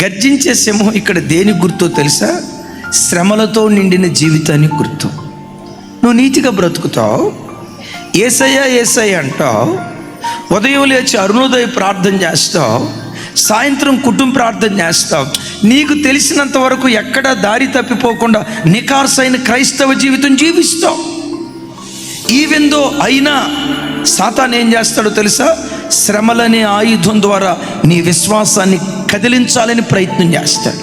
గర్జించే సింహం ఇక్కడ దేని గుర్తో తెలుసా? శ్రమలతో నిండిన జీవితానికి గుర్తు. నువ్వు నీతిగా బ్రతుకుతావు, యేసయ్య యేసయ్య అంటావు, ఉదయం లేచి అరుణోదయ ప్రార్థన చేస్తావు, సాయంత్రం కుటుంబ ప్రార్థన చేస్తావు. నీకు తెలిసినంత వరకు ఎక్కడా దారి తప్పిపోకుండా నికార్సైన క్రైస్తవ జీవితం జీవిస్తావు. ఈవెందో అయినా సాతాను ఏం చేస్తాడో తెలుసా? శ్రమలనే ఆయుధం ద్వారా నీ విశ్వాసాన్ని కదిలించాలని ప్రయత్నం చేస్తాడు.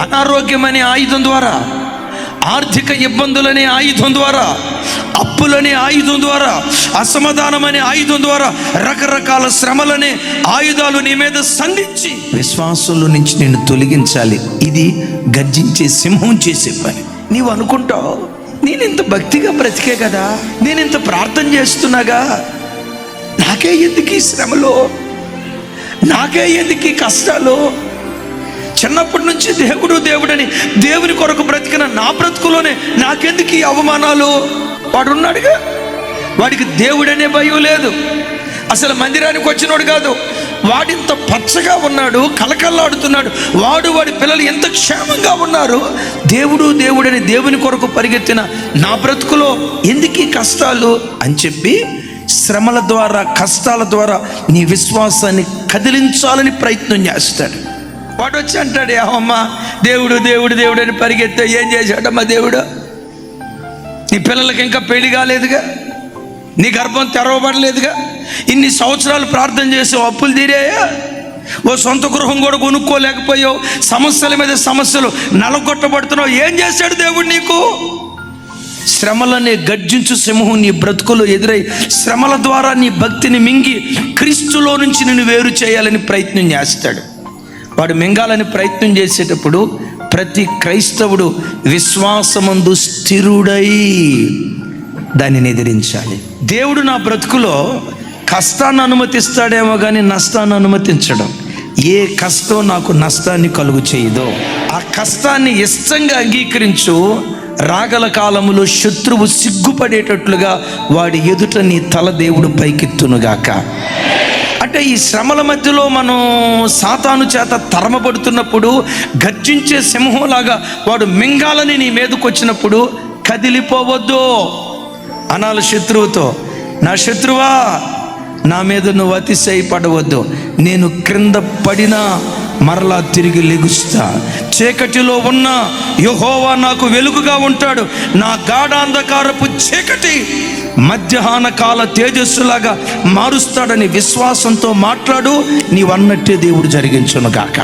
అనారోగ్యం అనే ఆయుధం ద్వారా, ఆర్థిక ఇబ్బందులనే ఆయుధం ద్వారా, అప్పులనే ఆయుధం ద్వారా, అసమాధానం అనే ఆయుధం ద్వారా రకరకాల శ్రమలనే ఆయుధాలు నీ మీద సంధించి విశ్వాసంలో నుంచి నిన్ను తొలగించాలి. ఇది గర్జించే సింహం చేసే పని. నీవు అనుకుంటావు, నేను ఇంత భక్తిగా బ్రతికే కదా, నేను ఇంత ప్రార్థన చేస్తున్నాగా, నాకే ఎందుకు ఈ శ్రమలో, నాకే ఎందుకు ఈ కష్టాలు, చిన్నప్పటి నుంచి దేవుడు దేవుడని దేవుని కొరకు బ్రతికిన నా బ్రతుకులోనే నాకెందుకు ఈ అవమానాలు? వాడు ఉన్నాడుగా, వాడికి దేవుడనే భయం లేదు, అసలు మందిరానికి వచ్చినోడు కాదు. వాడింత పచ్చగా ఉన్నాడు, కలకల్లాడుతున్నాడు, వాడి పిల్లలు ఎంత క్షేమంగా ఉన్నారు. దేవుడు దేవుడని దేవుని కొరకు పరిగెత్తిన నా బ్రతుకులో ఎందుకు ఈ కష్టాలు అని చెప్పి శ్రమల ద్వారా, కష్టాల ద్వారా నీ విశ్వాసాన్ని కదిలించాలని ప్రయత్నం చేస్తాడు. వాడు వచ్చి అంటాడు, అమ్మా దేవుడు దేవుడు దేవుడు అని పరిగెత్తే ఏం చేశాడమ్మా దేవుడు? నీ పిల్లలకి ఇంకా పెళ్లి కాలేదుగా, నీ గర్భం తెరవబడలేదుగా, ఇన్ని సంవత్సరాలు ప్రార్థన చేసావు, అప్పులు తీరాయా? ఓ సొంత గృహం కూడా కొనుక్కోలేకపోయావు, సమస్యల మీద సమస్యలు నలగొట్టబడుతున్నావు. ఏం చేశాడు దేవుడు నీకు? శ్రమలనే గర్జించు సింహం నీ బ్రతుకులో ఎదురై శ్రమల ద్వారా నీ భక్తిని మింగి క్రీస్తులో నుంచి నిన్ను వేరు చేయాలని ప్రయత్నం చేస్తాడు. వాడు మింగాలని ప్రయత్నం చేసేటప్పుడు ప్రతి క్రైస్తవుడు విశ్వాసమందు స్థిరుడై దానిని ఎదిరించాలి. దేవుడు నా బ్రతుకులో కష్టాన్ని అనుమతిస్తాడేమో కానీ నష్టాన్ని అనుమతించడం. ఏ కష్టం నాకు నష్టాన్ని కలుగు చేయదో ఆ కష్టాన్ని ఇష్టంగా అంగీకరించు. రాగల కాలములో శత్రువు సిగ్గుపడేటట్లుగా వాడి ఎదుట నీ తల దేవుడు పైకెత్తునుగాక. అంటే ఈ శ్రమల మధ్యలో మనం సాతాను చేత తరమబడుతున్నప్పుడు, గర్జించే సింహంలాగా వాడు మింగాలని నీ మీదకు వచ్చినప్పుడు కదిలిపోవద్దు అనాలి శత్రువుతో. నా శత్రువా, నా మీద నువ్వు అతిశయపడవద్దు, నేను క్రింద పడినా మరలా తిరిగి లెగుస్తా. చీకటిలో ఉన్న యెహోవా నాకు వెలుగుగా ఉంటాడు, నా గాఢాంధకారపు చీకటి మధ్యాహ్న కాల తేజస్సులాగా మారుస్తాడని విశ్వాసంతో మాట్లాడు. నీవన్నట్టే దేవుడు జరిగించును గాక.